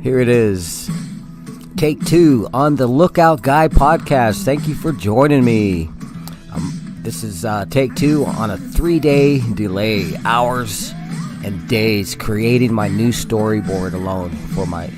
Here it is. Take 2 on the Lookout Guy podcast. Thank you for joining me. This is take 2 on a 3-day delay. Hours and days creating my new storyboard alone for my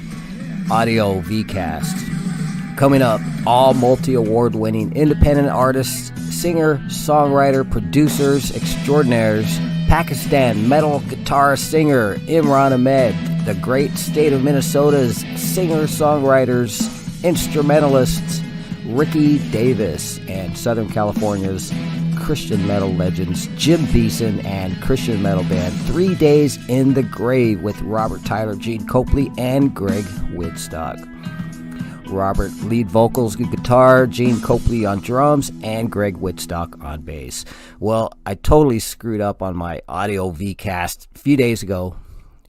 audio VCast. Coming up, all multi-award winning independent artists, singer, songwriter, producers, extraordinaires, Pakistan metal guitarist singer Imran Ahmed, the great state of Minnesota's singer-songwriters, instrumentalists Ricky Davis, and Southern California's Christian metal legends Jim Beeson and Christian metal band 3 Days in the Grave with Robert Tyler, Gene Copley, and Gregg Wietstock. Robert lead vocals, guitar, Gene Copley on drums, and Gregg Wietstock on bass. Well, I totally screwed up on my audio VCast a few days ago,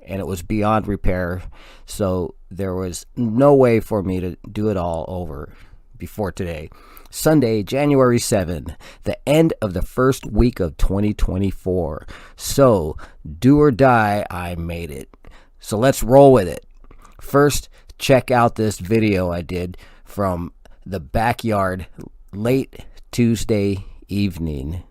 and it was beyond repair, so there was no way for me to do it all over before today. Sunday, January 7, the end of the first week of 2024. So, do or die, I made it. So let's roll with it. First, check out this video I did from the backyard late Tuesday evening.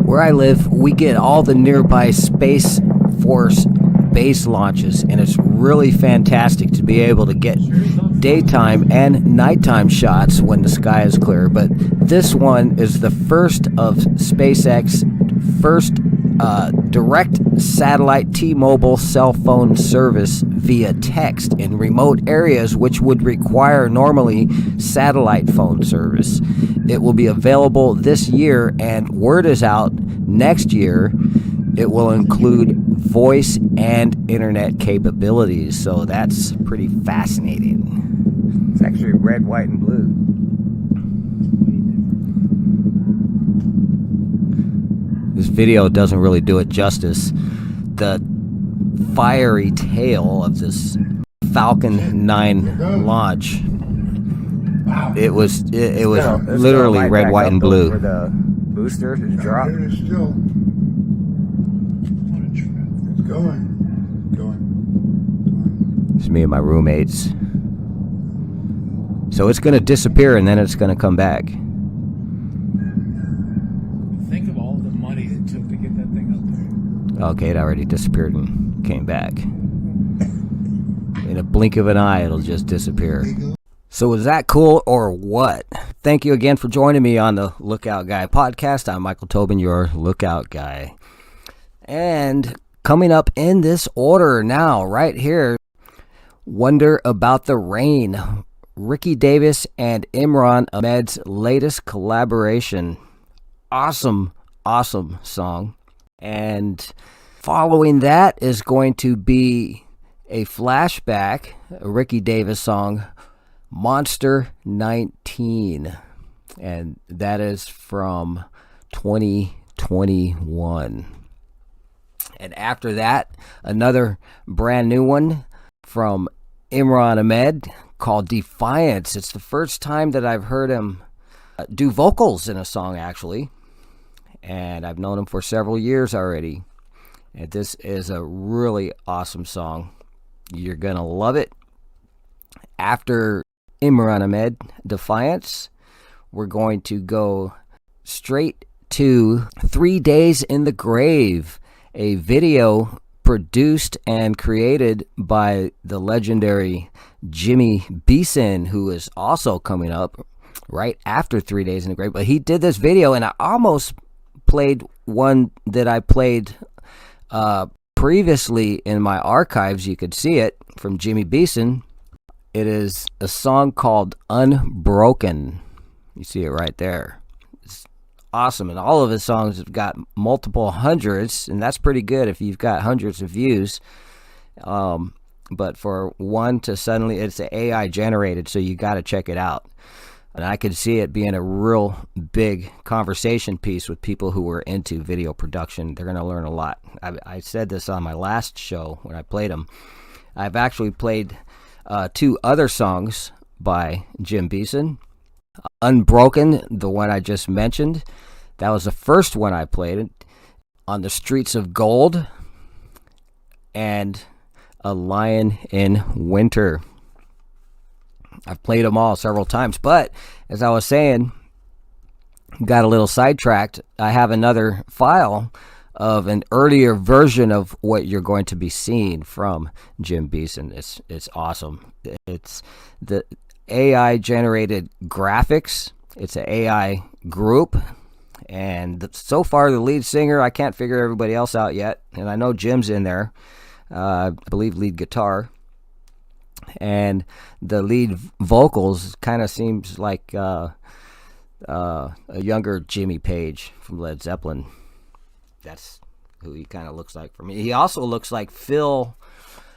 Where I live, we get all the nearby Space Force base launches, and it's really fantastic to be able to get daytime and nighttime shots when the sky is clear. But this one is the first of SpaceX first direct satellite T-Mobile cell phone service via text in remote areas which would require normally satellite phone service. It will be available this year, and word is out next year it will include voice and internet capabilities. So that's pretty fascinating. It's actually red, white, and blue. This video doesn't really do it justice. The fiery tail of this Falcon 9 launch. It was literally red, white, and blue. For the booster to drop. It's still. It's going. It's me and my roommates. So it's going to disappear and then it's going to come back. Think of all the money it took to get that thing up there. Okay, it already disappeared and came back. In a blink of an eye, it'll just disappear. So is that cool or what? Thank you again for joining me on the Lookout Guy podcast. I'm Michael Tobin, your Lookout Guy. And coming up in this order now, right here, Wonder About the Rain. Ricky Davis and Imran Ahmed's latest collaboration. Awesome song. And following that is going to be a flashback, a Ricky Davis song, Monster 19. And that is from 2021. And after that, another brand new one from Imran Ahmed called Defiance. It's the first time that I've heard him do vocals in a song, actually. And I've known him for several years already. And this is a really awesome song. You're going to love it. After Imran Ahmed, Defiance, we're going to go straight to 3 Days in the Grave, a video produced and created by the legendary Jimmy Beeson, who is also coming up right after 3 Days in the Grave. But he did this video, and I almost played one that I played previously in my archives. You could see it from Jimmy Beeson. It is a song called Unbroken. You see it right there. It's awesome. And all of his songs have got multiple hundreds, and that's pretty good if you've got hundreds of views. But for one to suddenly, it's AI generated, so you got to check it out. And I could see it being a real big conversation piece with people who were into video production. They're going to learn a lot. I said this on my last show when I played them. I've actually played 2 other songs by Jim Beeson. Unbroken, the one I just mentioned. That was the first one I played. On the Streets of Gold, and A Lion in Winter. I've played them all several times, but as I was saying, got a little sidetracked. I have another file of an earlier version of what you're going to be seeing from Jim Beeson. It's awesome. It's the AI generated graphics. It's an AI group. And so far, the lead singer, I can't figure everybody else out yet. And I know Jim's in there, I believe lead guitar. And the lead vocals kind of seems like a younger Jimmy Page from Led Zeppelin. That's who he kind of looks like for me. He also looks like Phil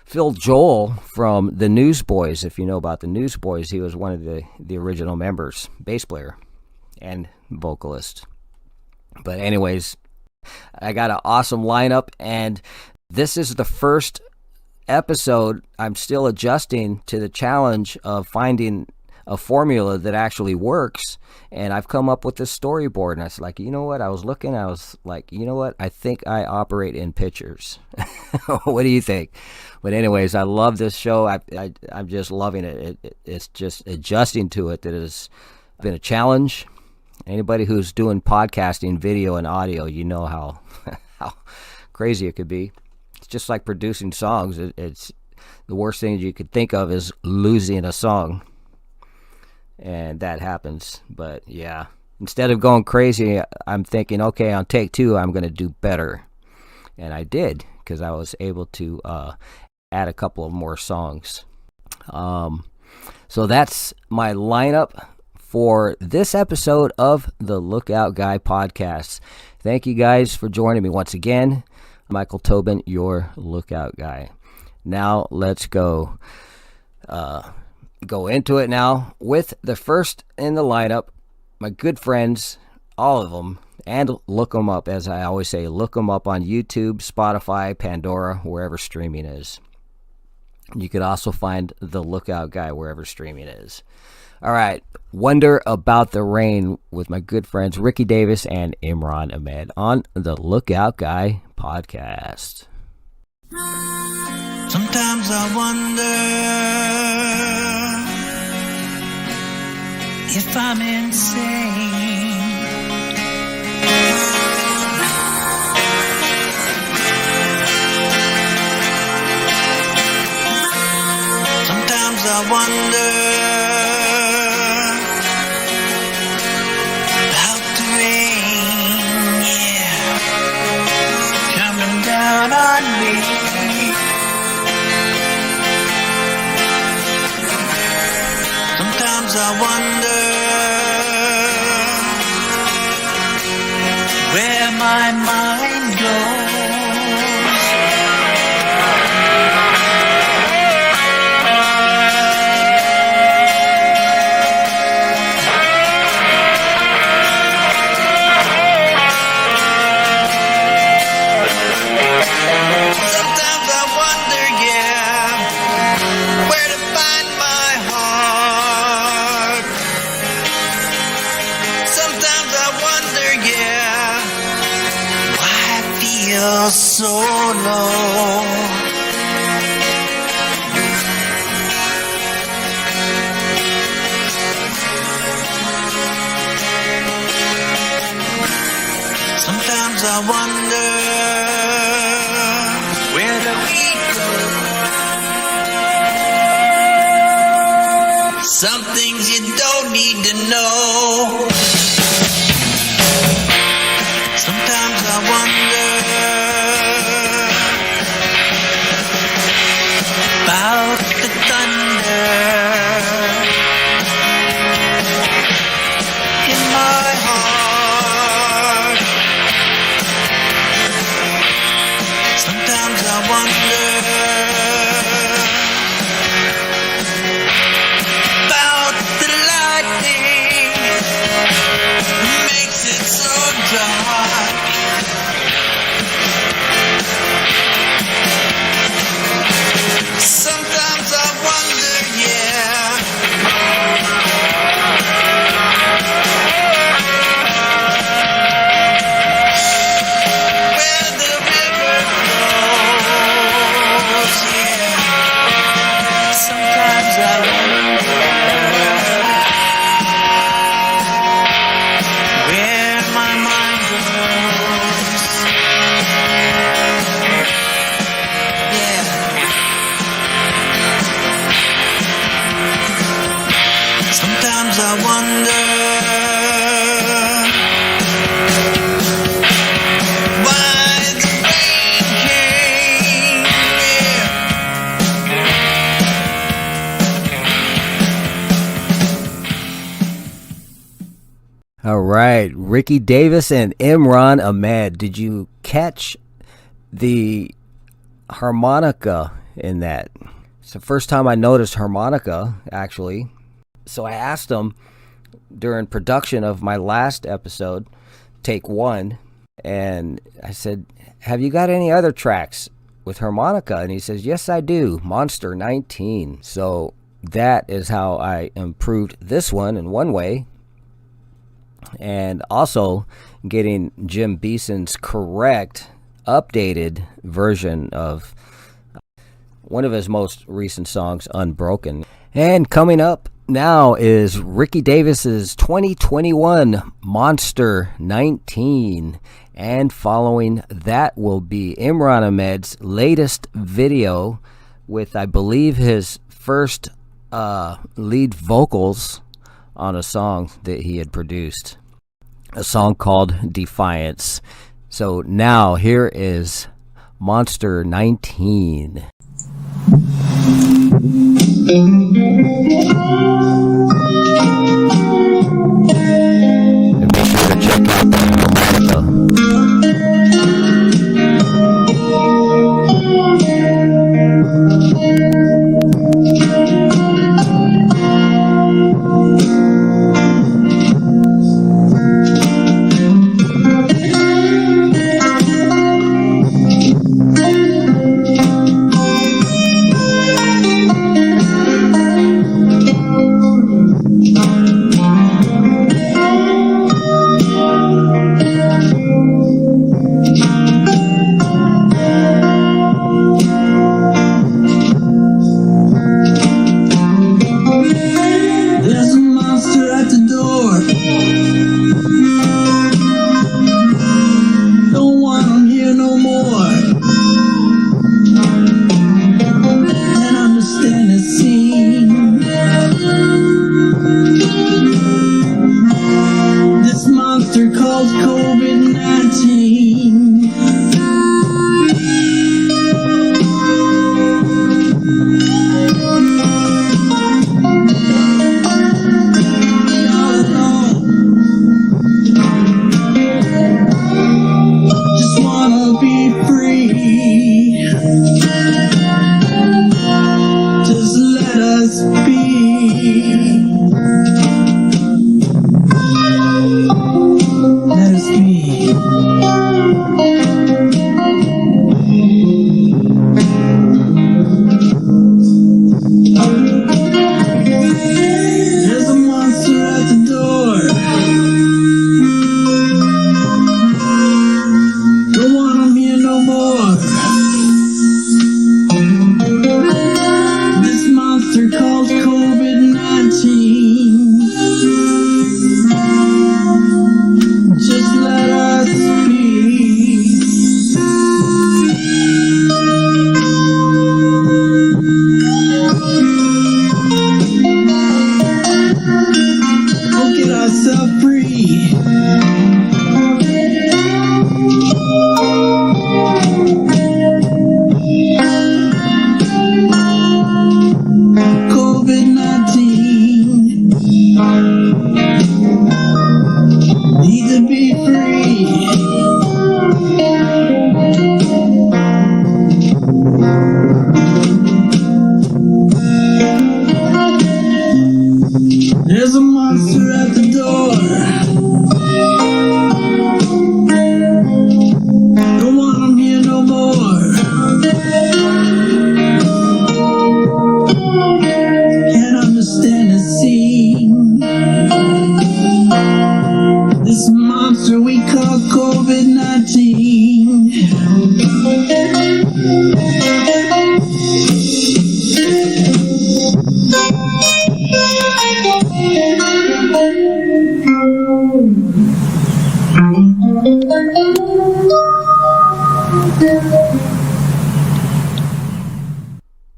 Joel from the Newsboys. If you know about the Newsboys, he was one of the original members, bass player and vocalist. But anyways, I got an awesome lineup, and this is the first episode. I'm still adjusting to the challenge of finding a formula that actually works, and I've come up with this storyboard, and I was like, you know what? I was like, you know what? I think I operate in pictures. What do you think? But anyways, I love this show. I'm just loving it. It's just adjusting to it that has been a challenge. Anybody who's doing podcasting, video, and audio, you know how crazy it could be. It's just like producing songs. It's the worst thing you could think of is losing a song, and that happens. But yeah, instead of going crazy, I'm thinking, okay, on take 2, I'm going to do better, and I did, because I was able to add a couple of more songs. So that's my lineup for this episode of the Lookout Guy podcast. Thank you guys for joining me once again. Michael Tobin, your Lookout Guy. Now let's go into it now with the first in the lineup. My good friends, all of them, and look them up. As I always say, look them up on YouTube, Spotify, Pandora, wherever streaming is. You could also find the Lookout Guy wherever streaming is. All right, Wonder About the Rain with my good friends Ricky Davis and Imran Ahmed on the Lookout Guy podcast. Sometimes I wonder if I'm insane. Sometimes I wonder about the rain, yeah, coming down on me. Sometimes I wonder where my mind goes. Sometimes I wonder, yeah, where to find my heart. Sometimes I wonder, yeah, why I feel so low. Sometimes I wonder, where do we go? Some things you don't need to know. Sometimes I wonder about the thunder in my heart. Sometimes I wonder about the lightning makes it so dark. wonder why the rain came. All right, Ricky Davis and Imran Ahmed. Did you catch the harmonica in that? It's the first time I noticed harmonica, actually. So I asked him during production of my last episode, take one, and I said, have you got any other tracks with harmonica? And he says, yes, I do. Monster 19. So that is how I improved this one in one way. And also getting Jim Beeson's correct, updated version of one of his most recent songs, Unbroken. And coming up now is Ricky Davis's 2021 Monster 19. And following that will be Imran Ahmed's latest video with, I believe, his first lead vocals on a song that he had produced, a song called Defiance. So now here is Monster 19. And make sure to check out the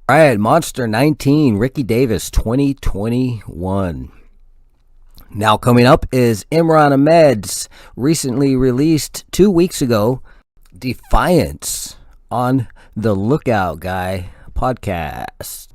All right, Monster 19, Ricky Davis, 2021. Now coming up is Imran Ahmed's recently released 2 weeks ago, Defiance, on the Lookout Guy podcast.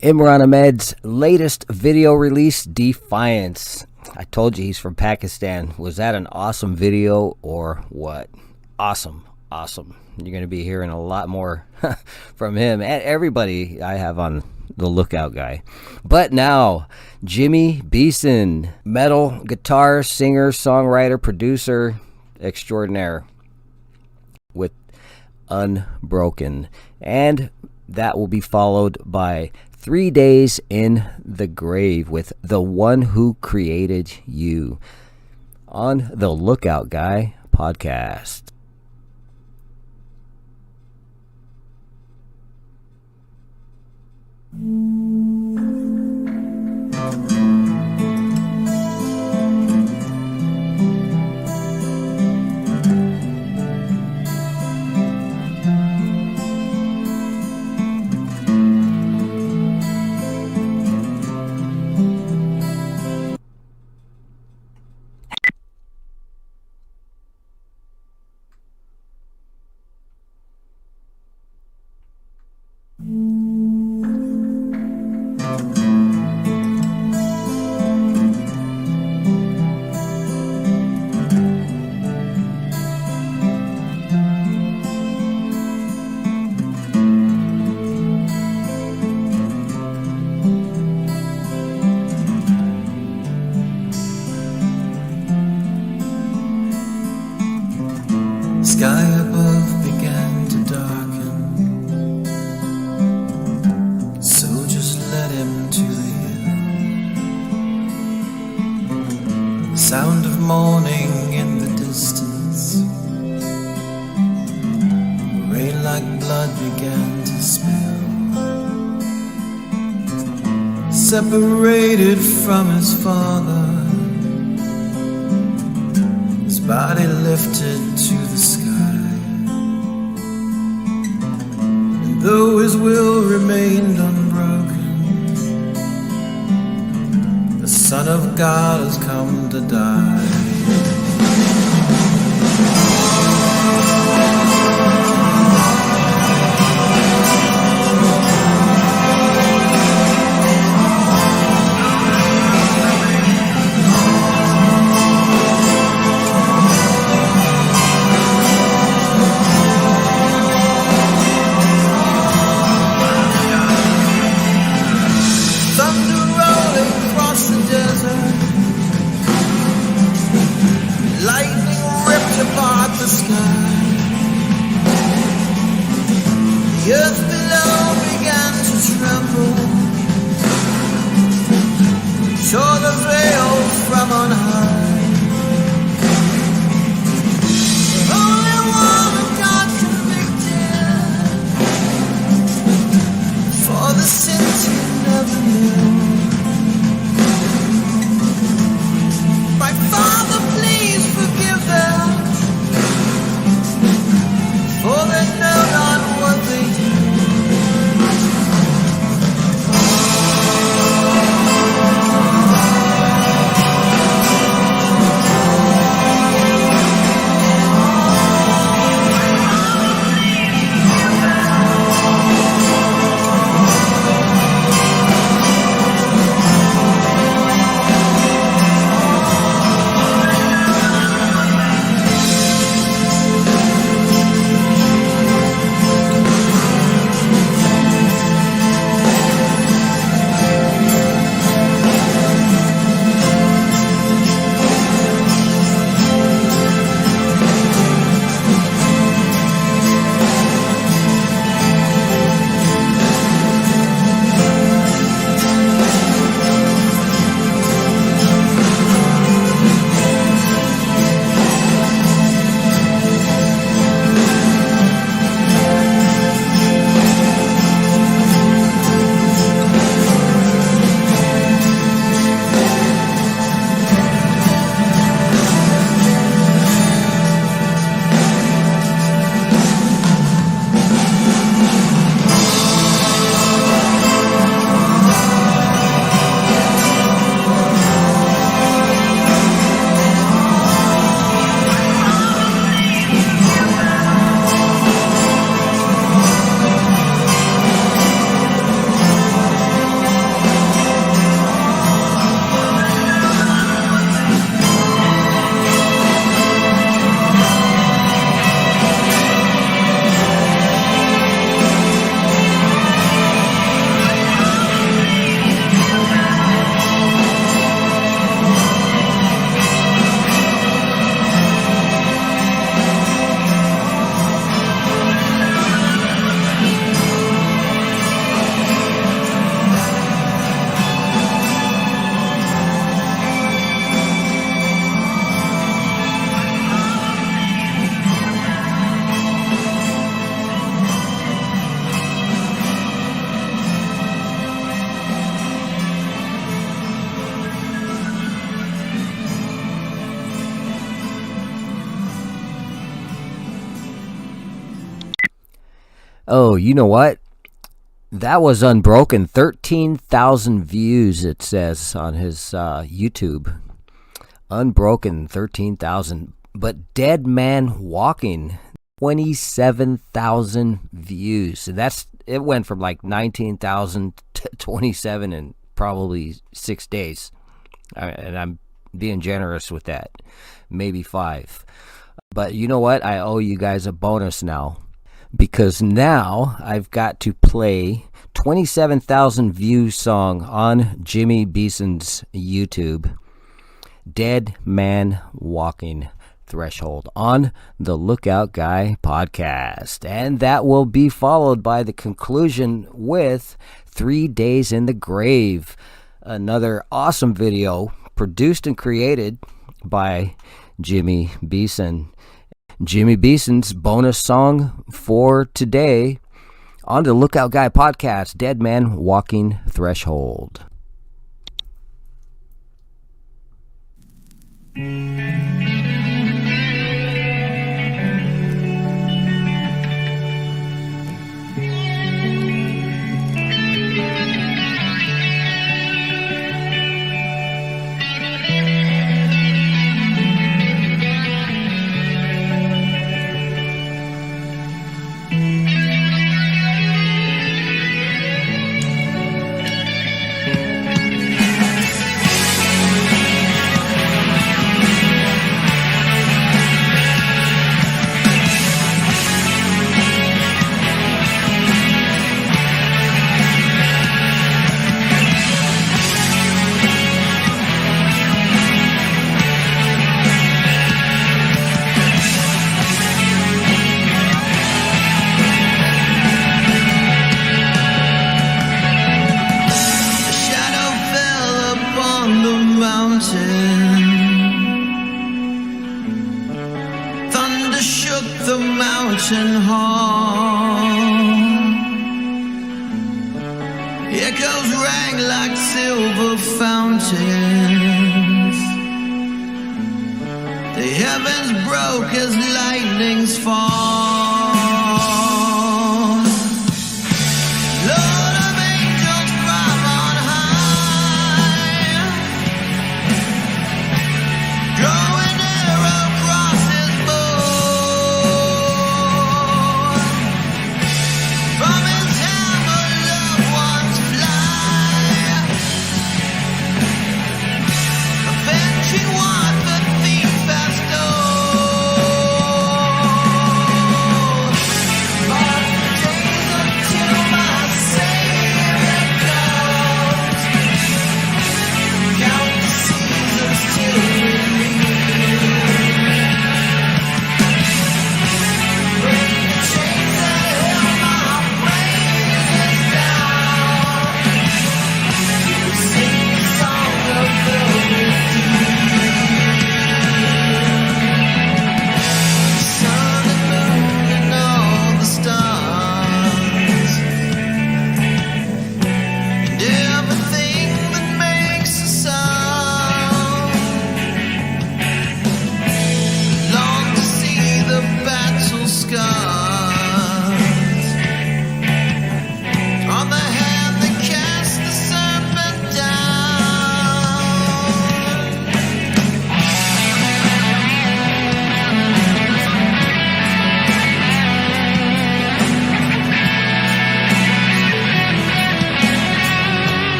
Imran Ahmed's latest video release, Defiance. I told you he's from Pakistan. Was that an awesome video or what? Awesome. You're going to be hearing a lot more from him and everybody I have on the Lookout Guy. But now, Jimmy Beeson, metal guitarist, singer, songwriter, producer, extraordinaire, with Unbroken. And that will be followed by 3 Days in the Grave with The One Who Created You on the Lookout Guy podcast. Sky above began to darken, so just let him to the hill. Sound of morning in the distance, rain like blood began to spill. Separated from his father, his body lifted to the sky. And though his will remained unbroken, the Son of God has come to die. The earth below began to tremble, tore the veil from on high. The Holy One of God convicted for the sins he never knew. My Father, please forgive them, for they know not what they do. Oh, you know what? That was Unbroken. 13,000 views, it says on his YouTube. Unbroken, 13,000. But Dead Man Walking, 27,000 views. So it went from like 19,000 to 27 in probably 6 days. And I'm being generous with that. Maybe 5. But you know what? I owe you guys a bonus now. Because now I've got to play 27,000 view song on Jimmy Beeson's YouTube. Dead Man Walking Threshold on the Lookout Guy podcast. And that will be followed by the conclusion with 3 Days in the Grave. Another awesome video produced and created by Jimmy Beeson. Jimmy Beeson's bonus song for today on the Lookout Guy podcast, Dead Man Walking Threshold. Echoes rang like silver fountains. The heavens broke as lightnings fall. Lord of angels from on high, draw an arrow across his bow. From his hammer loved ones fly, avenging what the thief has stolen.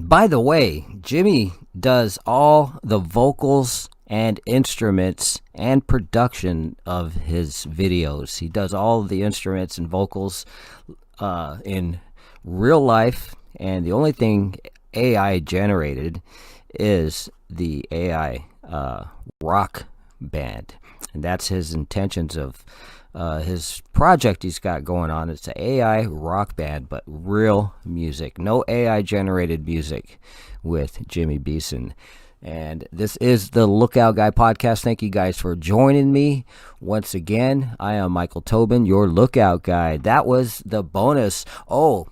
By the way, Jimmy does all the vocals and instruments and production of his videos. He does all of the instruments and vocals in real life, and the only thing AI generated is the AI rock band, and that's his intentions of his project he's got going on. It's an AI rock band, but real music, no AI generated music with Jimmy Beeson. And this is the Lookout Guy podcast. Thank you guys for joining me once again. I am Michael Tobin, your Lookout Guy. That was the bonus. Oh,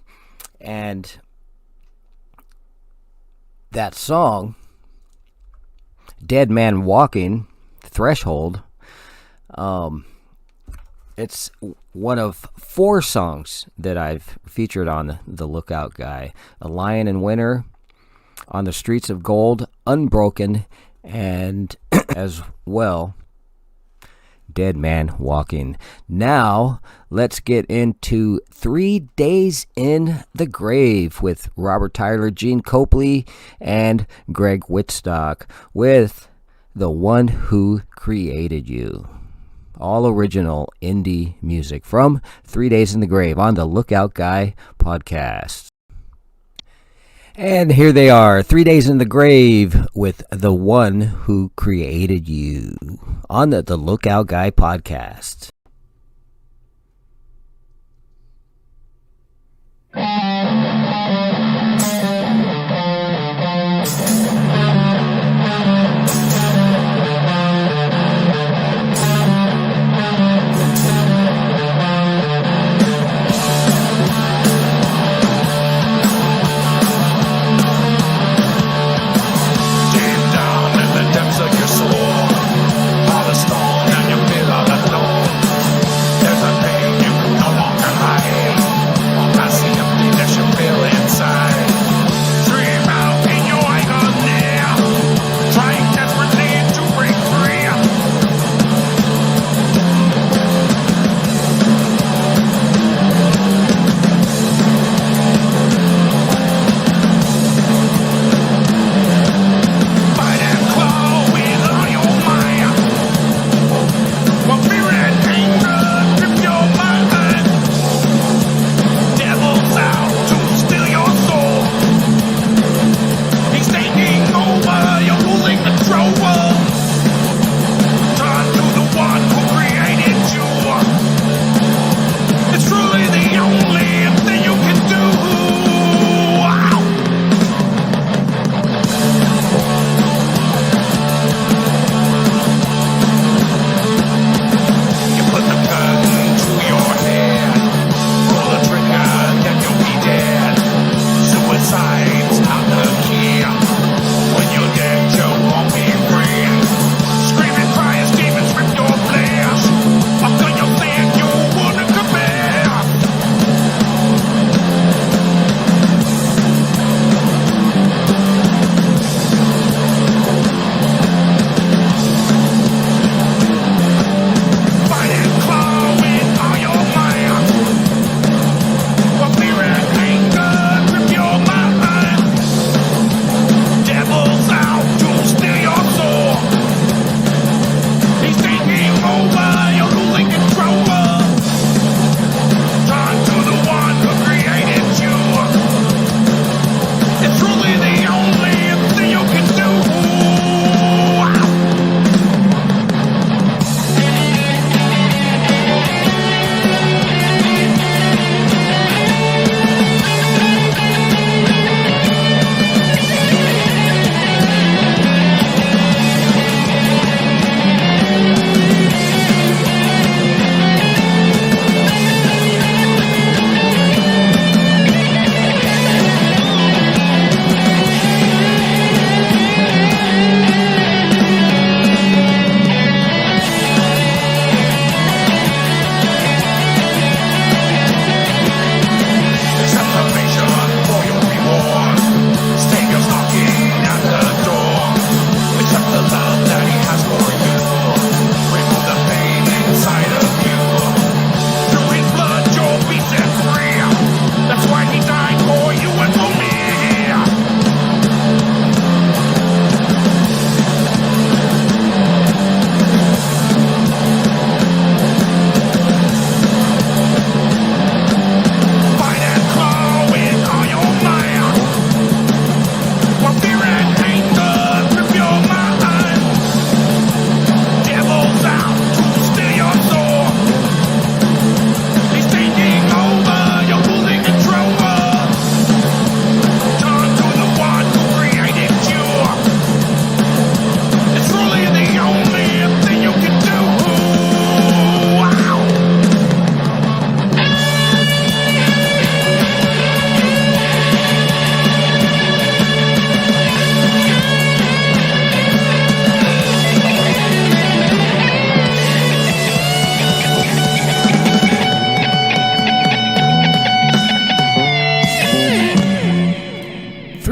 and that song, Dead Man Walking, Threshold, it's one of 4 songs that I've featured on the Lookout Guy. A Lion in Winter, On the Streets of Gold, Unbroken, and as well, Dead Man Walking. Now, let's get into 3 Days in the Grave with Robert Tyler, Gene Copley, and Gregg Wietstock with The One Who Created You. All original indie music from 3 Days in the Grave on the Lookout Guy podcast. And here they are, 3 Days in the Grave with The One Who Created You on the Lookout Guy podcast. Of your soul, all the stone and you feel all alone.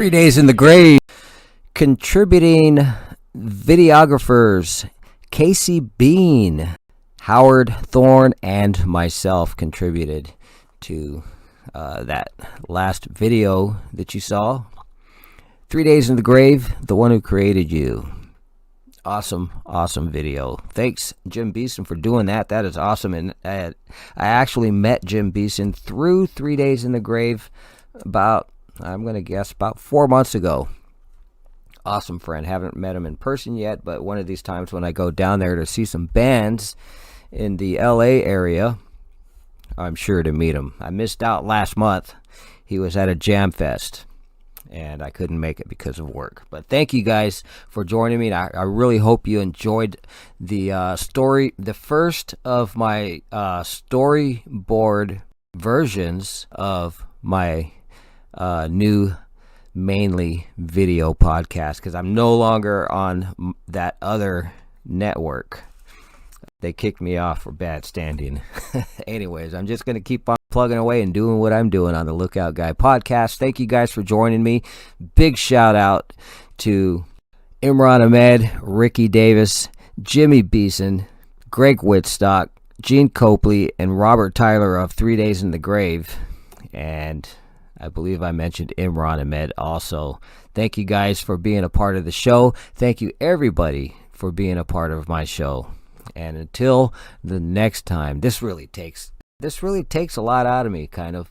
3 days in the grave. Contributing videographers Casey Bean, Howard Thorne, and myself contributed to that last video that you saw. 3 days in the grave, the one who created you. Awesome video. Thanks, Jim Beeson, for doing that. That is awesome. And I actually met Jim Beeson through 3 days in the grave about 4 months ago. Awesome friend. Haven't met him in person yet, but one of these times when I go down there to see some bands in the LA area, I'm sure to meet him. I missed out last month. He was at a jam fest, and I couldn't make it because of work. But thank you guys for joining me. I really hope you enjoyed the first of my storyboard versions of my new mainly video podcast, because I'm no longer on that other network. They kicked me off for bad standing. Anyways, I'm just going to keep on plugging away and doing what I'm doing on the Lookout Guy podcast. Thank you guys for joining me. Big shout out to Imran Ahmed, Ricky Davis, Jimmy Beeson, Gregg Wietstock, Gene Copley, and Robert Tyler of 3 Days in the Grave. And I believe I mentioned Imran Ahmed also. Thank you guys for being a part of the show. Thank you everybody for being a part of my show. And until the next time, this really takes a lot out of me. Kind of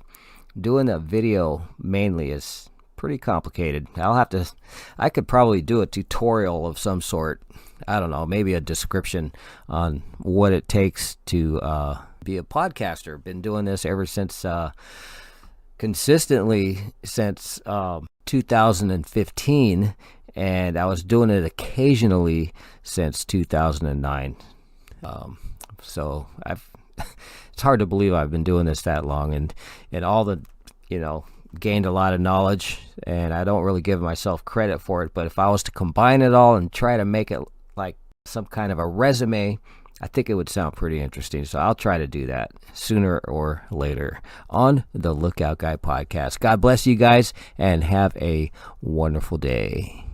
doing a video mainly is pretty complicated. I could probably do a tutorial of some sort. I don't know, maybe a description on what it takes to be a podcaster. Been doing this ever since consistently since 2015, and I was doing it occasionally since 2009. So it's hard to believe I've been doing this that long, and all the, gained a lot of knowledge, and I don't really give myself credit for it. But if I was to combine it all and try to make it like some kind of a resume, I think it would sound pretty interesting. So I'll try to do that sooner or later on the Lookout Guy podcast. God bless you guys, and have a wonderful day.